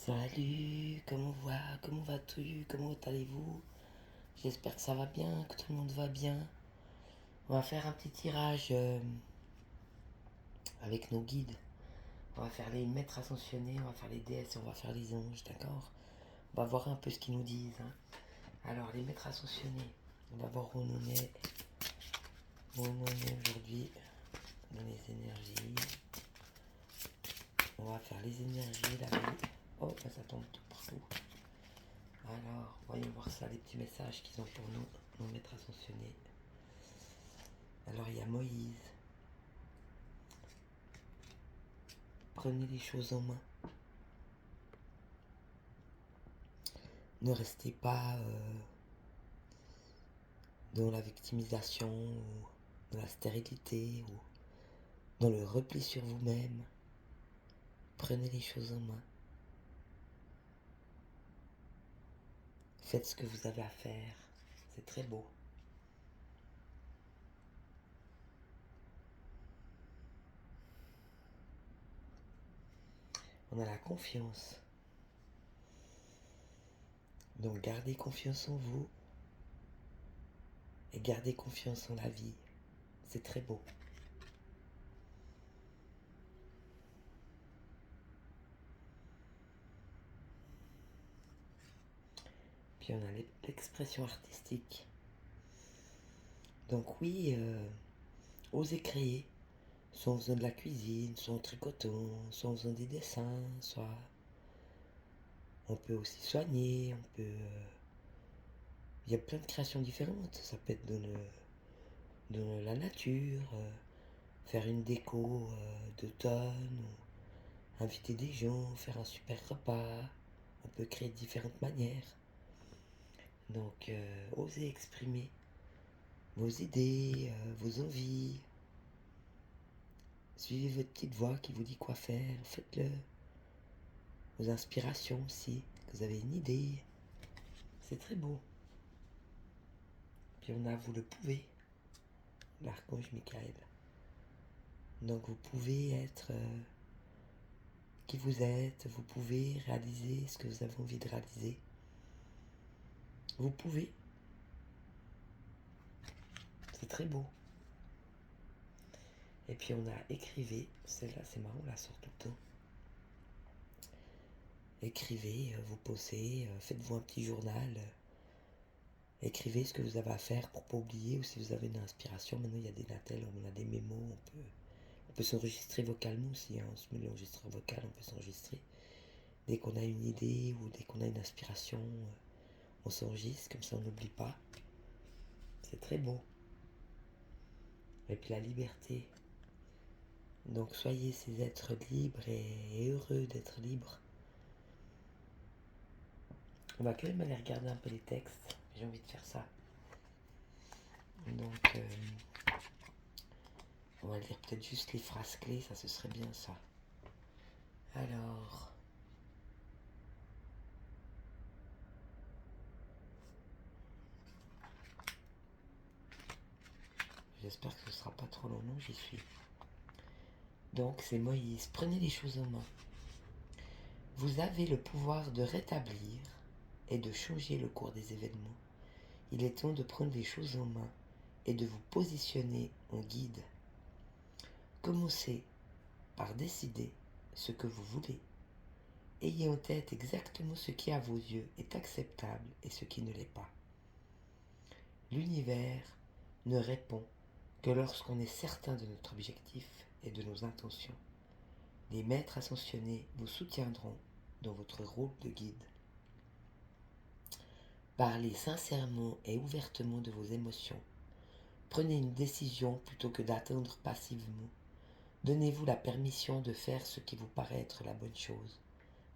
Salut, comment vas-tu, comment allez-vous? J'espère que ça va bien, que tout le monde va bien. On va faire un petit tirage avec nos guides. On va faire les maîtres ascensionnés, on va faire les déesses, on va faire les anges, d'accord? On va voir un peu ce qu'ils nous disent, hein. Alors, les maîtres ascensionnés, on va voir où on en est aujourd'hui dans les énergies. On va faire les énergies, la vie. Oh, là, ça tombe tout partout. Alors, voyons voir ça, les petits messages qu'ils ont pour nous, nos maîtres ascensionnés. Alors, il y a Moïse. Prenez les choses en main. Ne restez pas dans la victimisation ou dans la stérilité ou dans le repli sur vous-même. Prenez les choses en main. Faites ce que vous avez à faire. C'est très beau. On a la confiance. Donc gardez confiance en vous et gardez confiance en la vie. C'est très beau. Puis on a l'expression artistique. Donc oui, osez créer. Soit en faisant de la cuisine, soit en tricotant, soit en faisant des dessins, soit on peut aussi soigner, on peut... Il y a plein de créations différentes. Ça peut être dans la nature, faire une déco d'automne, ou inviter des gens, faire un super repas. On peut créer de différentes manières. Donc, osez exprimer vos idées, vos envies. Suivez votre petite voix qui vous dit quoi faire, faites-le. Vos inspirations aussi, que vous avez une idée. C'est très beau. Puis on a vous le pouvez, l'archange Michael. Donc vous pouvez être qui vous êtes, vous pouvez réaliser ce que vous avez envie de réaliser. Vous pouvez. C'est très beau. Et puis on a écrivez, celle-là c'est marrant, on la sort tout le temps. Écrivez, vous posez, faites-vous un petit journal. Écrivez ce que vous avez à faire pour pas oublier, ou si vous avez une inspiration. Maintenant il y a des natels, on a des mémos, on peut s'enregistrer vocalement aussi, hein. On se met l'enregistreur vocal, on peut s'enregistrer. Dès qu'on a une idée ou dès qu'on a une inspiration, on s'enregistre, comme ça on n'oublie pas. C'est très beau. Et puis la liberté. Donc soyez ces êtres libres et heureux d'être libres. On va quand même aller regarder un peu les textes. J'ai envie de faire ça. Donc on va lire peut-être juste les phrases clés, ça ce serait bien ça. Alors... J'espère que ce sera pas trop long, non, j'y suis. Donc c'est Moïse, prenez les choses en main. Vous avez le pouvoir de rétablir et de changer le cours des événements. Il est temps de prendre les choses en main et de vous positionner en guide. Commencez par décider ce que vous voulez. Ayez en tête exactement ce qui à vos yeux est acceptable et ce qui ne l'est pas. L'univers ne répond que lorsqu'on est certain de notre objectif et de nos intentions. Les maîtres ascensionnés vous soutiendront dans votre rôle de guide. Parlez sincèrement et ouvertement de vos émotions. Prenez une décision plutôt que d'attendre passivement. Donnez-vous la permission de faire ce qui vous paraît être la bonne chose.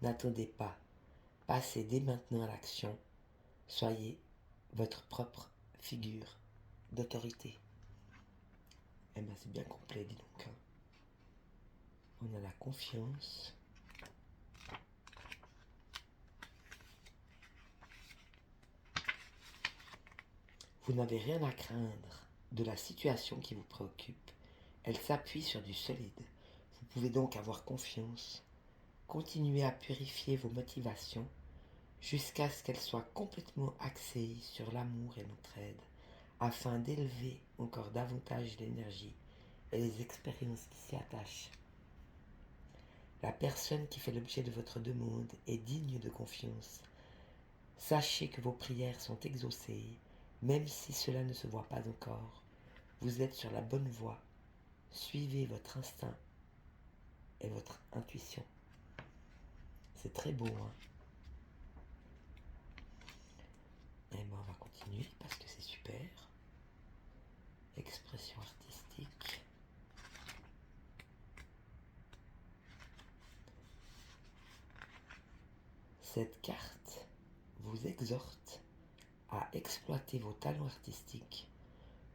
N'attendez pas. Passez dès maintenant à l'action. Soyez votre propre figure d'autorité. Eh bien, c'est bien complet, dis donc. On a la confiance. Vous n'avez rien à craindre de la situation qui vous préoccupe. Elle s'appuie sur du solide. Vous pouvez donc avoir confiance Continuez à purifier vos motivations jusqu'à ce qu'elles soient complètement axées sur l'amour et l'entraide, afin d'élever encore davantage l'énergie et les expériences qui s'y attachent. La personne qui fait l'objet de votre demande est digne de confiance. Sachez que vos prières sont exaucées, même si cela ne se voit pas encore. Vous êtes sur la bonne voie. Suivez votre instinct et votre intuition. C'est très beau, hein? Et ben on va continuer parce que c'est super. Expression artistique. Cette carte vous exhorte à exploiter vos talents artistiques.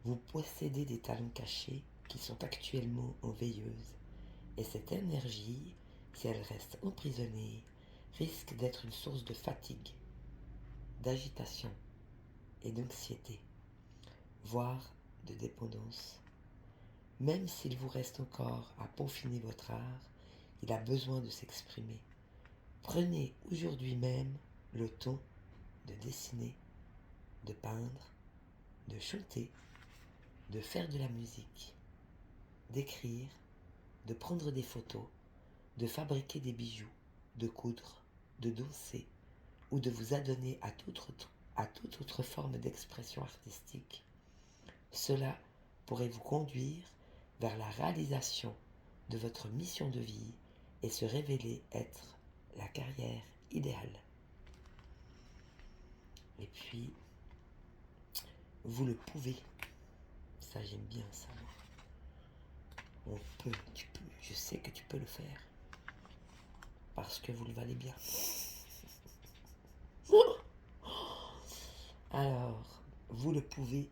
Vous possédez des talents cachés qui sont actuellement en veilleuse. Et cette énergie, si elle reste emprisonnée, risque d'être une source de fatigue, d'agitation et d'anxiété, voire de dépendance. Même s'il vous reste encore à peaufiner votre art, il a besoin de s'exprimer. Prenez aujourd'hui même le temps de dessiner, de peindre, de chanter, de faire de la musique, d'écrire, de prendre des photos, de fabriquer des bijoux, de coudre, de danser ou de vous adonner à toute autre forme d'expression artistique. Cela pourrait vous conduire vers la réalisation de votre mission de vie et se révéler être la carrière idéale. Et puis, vous le pouvez. Ça, j'aime bien ça. On peut, tu peux, je sais que tu peux le faire. Parce que vous le valez bien. Alors, vous le pouvez.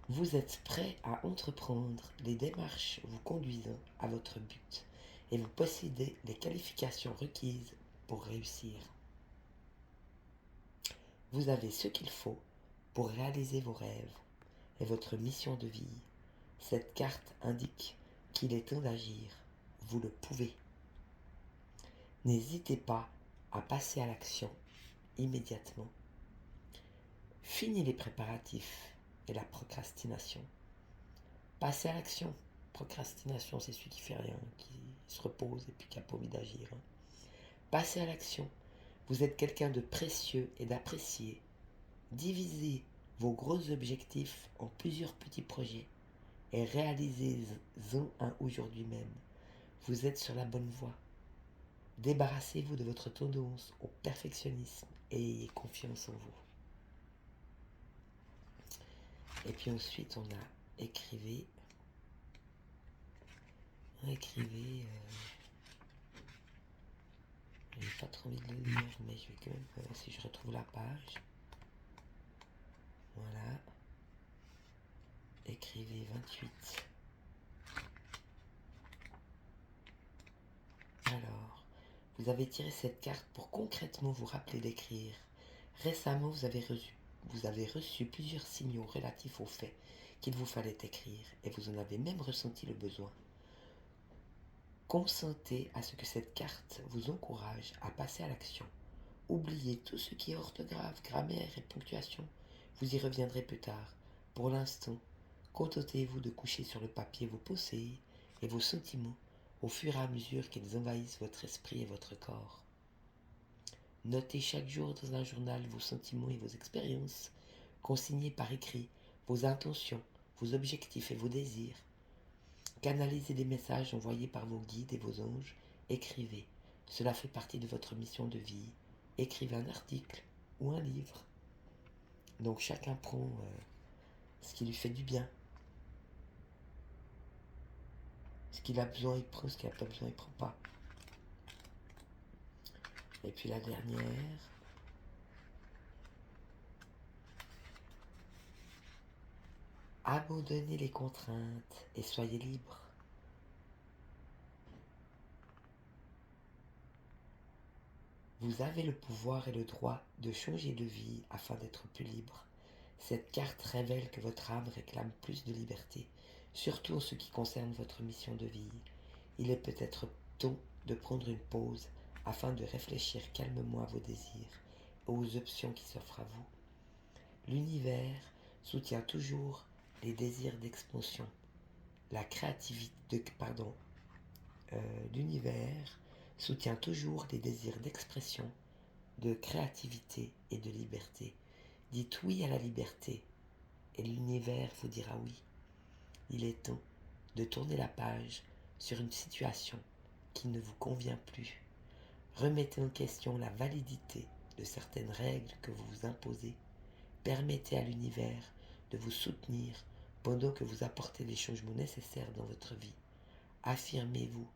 Vous êtes prêt à entreprendre les démarches vous conduisant à votre but et vous possédez les qualifications requises pour réussir. Vous avez ce qu'il faut pour réaliser vos rêves et votre mission de vie. Cette carte indique qu'il est temps d'agir. Vous le pouvez. N'hésitez pas à passer à l'action immédiatement. Fini les préparatifs et la procrastination. Passez à l'action. Procrastination, c'est celui qui fait rien, qui se repose et puis qui n'a pas envie d'agir. Passez à l'action. Vous êtes quelqu'un de précieux et d'apprécié. Divisez vos gros objectifs en plusieurs petits projets et réalisez-en un aujourd'hui même. Vous êtes sur la bonne voie. Débarrassez-vous de votre tendance au perfectionnisme et ayez confiance en vous. Et puis ensuite, on a écrivé, j'ai pas trop envie de le lire, mais je vais quand même, si je retrouve la page, voilà, écrivez 28. Alors, vous avez tiré cette carte pour concrètement vous rappeler d'écrire. Récemment, vous avez reçu plusieurs signaux relatifs au fait qu'il vous fallait écrire et vous en avez même ressenti le besoin. Consentez à ce que cette carte vous encourage à passer à l'action. Oubliez tout ce qui est orthographe, grammaire et ponctuation. Vous y reviendrez plus tard. Pour l'instant, contentez-vous de coucher sur le papier vos pensées et vos sentiments au fur et à mesure qu'ils envahissent votre esprit et votre corps. Notez chaque jour dans un journal vos sentiments et vos expériences. Consignez par écrit vos intentions, vos objectifs et vos désirs. Canalisez les messages envoyés par vos guides et vos anges. Écrivez. Cela fait partie de votre mission de vie. Écrivez un article ou un livre. Donc chacun prend ce qui lui fait du bien. Ce qu'il a besoin, il prend. Ce qu'il n'a pas besoin, il ne prend pas. Et puis la dernière. Abandonnez les contraintes et soyez libre. Vous avez le pouvoir et le droit de changer de vie afin d'être plus libre. Cette carte révèle que votre âme réclame plus de liberté, surtout en ce qui concerne votre mission de vie. Il est peut-être temps de prendre une pause afin de réfléchir calmement à vos désirs et aux options qui s'offrent à vous. L'univers soutient toujours les désirs d'expansion, la créativité, l'univers soutient toujours les désirs d'expression, de créativité et de liberté. Dites oui à la liberté et l'univers vous dira oui. Il est temps de tourner la page sur une situation qui ne vous convient plus. Remettez en question la validité de certaines règles que vous vous imposez. Permettez à l'univers de vous soutenir pendant que vous apportez les changements nécessaires dans votre vie. Affirmez-vous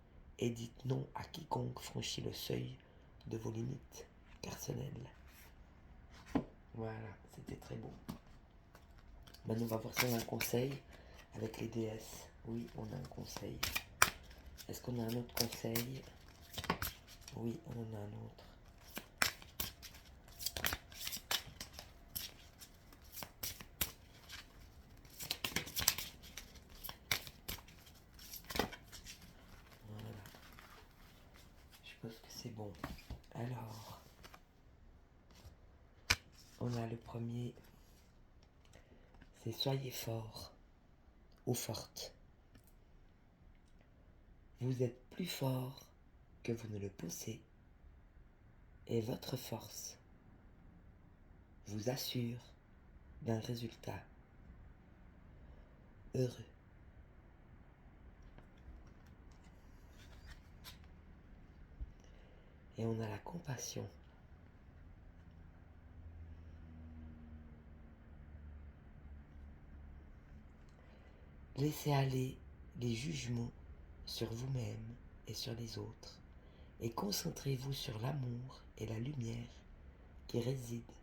et dites non à quiconque franchit le seuil de vos limites personnelles. Voilà, c'était très beau. Maintenant, on va voir si on a un conseil avec les déesses. Oui, on a un conseil. Est-ce qu'on a un autre conseil? Oui, on en a un autre. Voilà. Je pense que c'est bon. Alors, on a le premier. C'est soyez fort ou forte. Vous êtes plus fort que vous ne le pensez et votre force vous assure d'un résultat heureux. Et on a la compassion. Laissez aller les jugements sur vous-même et sur les autres et concentrez-vous sur l'amour et la lumière qui résident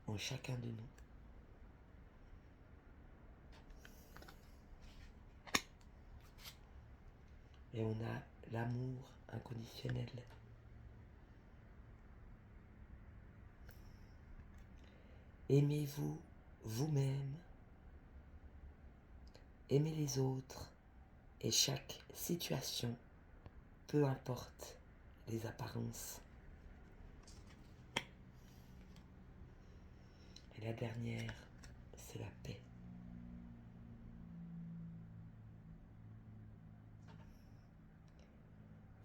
en chacun de nous. Et on a l'amour inconditionnel. Aimez-vous vous-même, aimez les autres et chaque situation, peu importe les apparences. Et la dernière, c'est la paix.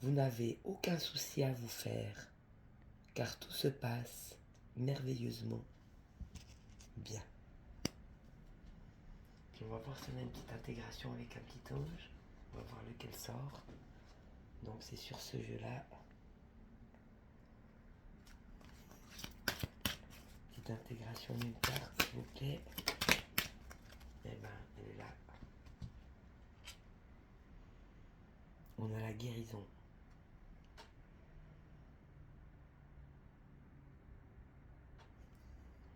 Vous n'avez aucun souci à vous faire, car tout se passe merveilleusement bien. Puis on va voir si on a une petite intégration avec un petit ange. On va voir lequel sort. Donc c'est sur ce jeu-là. Petite intégration d'une carte, s'il vous plaît. Eh ben, elle est là. On a la guérison.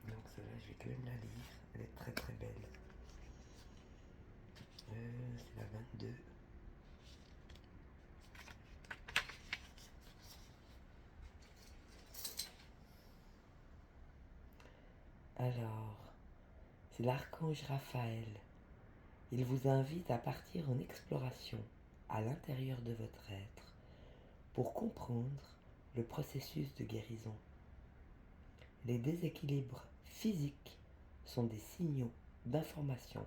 Donc celle-là, je vais quand même la lire. Elle est très très belle. C'est la 22. Alors, c'est l'archange Raphaël. Il vous invite à partir en exploration à l'intérieur de votre être pour comprendre le processus de guérison. Les déséquilibres physiques sont des signaux d'information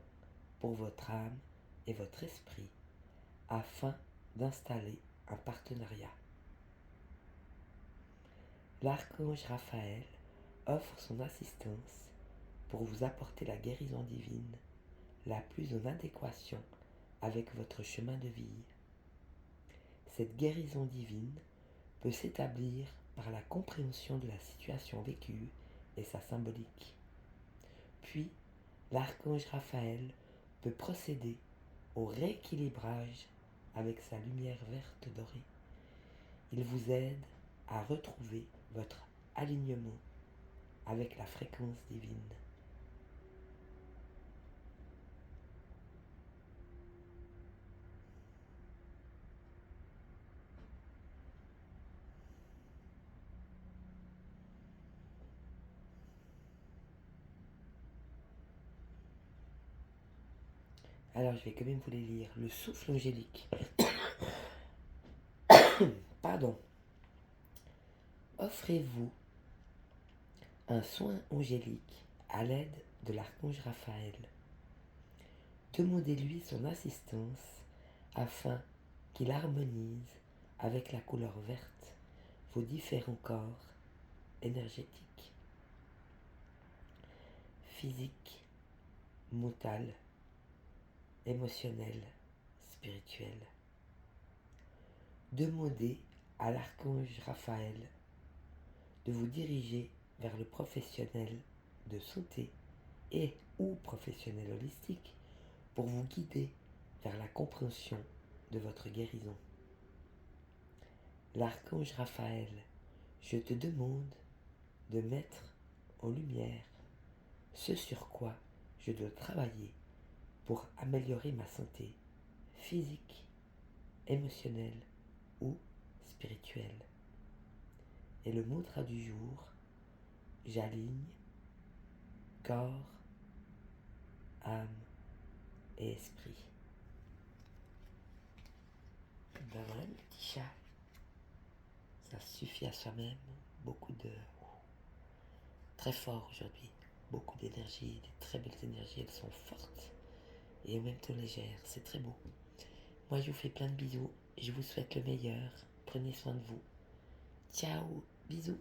pour votre âme et votre esprit afin d'installer un partenariat. L'archange Raphaël offre son assistance pour vous apporter la guérison divine la plus en adéquation avec votre chemin de vie. Cette guérison divine peut s'établir par la compréhension de la situation vécue et sa symbolique. Puis, l'archange Raphaël peut procéder au rééquilibrage avec sa lumière verte dorée. Il vous aide à retrouver votre alignement avec la fréquence divine. Alors je vais quand même vous les lire. Le souffle angélique. Pardon. Offrez-vous un soin angélique à l'aide de l'archange Raphaël. Demandez-lui son assistance afin qu'il harmonise avec la couleur verte vos différents corps énergétiques, physiques, mental, émotionnel, spirituel. Demandez à l'archange Raphaël de vous diriger vers le professionnel de santé et ou professionnel holistique pour vous guider vers la compréhension de votre guérison. L'archange Raphaël, je te demande de mettre en lumière ce sur quoi je dois travailler pour améliorer ma santé physique, émotionnelle ou spirituelle. Et le mantra du jour, j'aligne corps, âme et esprit. Ben voilà mes petits chats, ça suffit à soi-même, beaucoup de... très fort aujourd'hui, beaucoup d'énergie, des très belles énergies, elles sont fortes et en même temps légères, c'est très beau. Moi je vous fais plein de bisous, je vous souhaite le meilleur, prenez soin de vous. Ciao, bisous.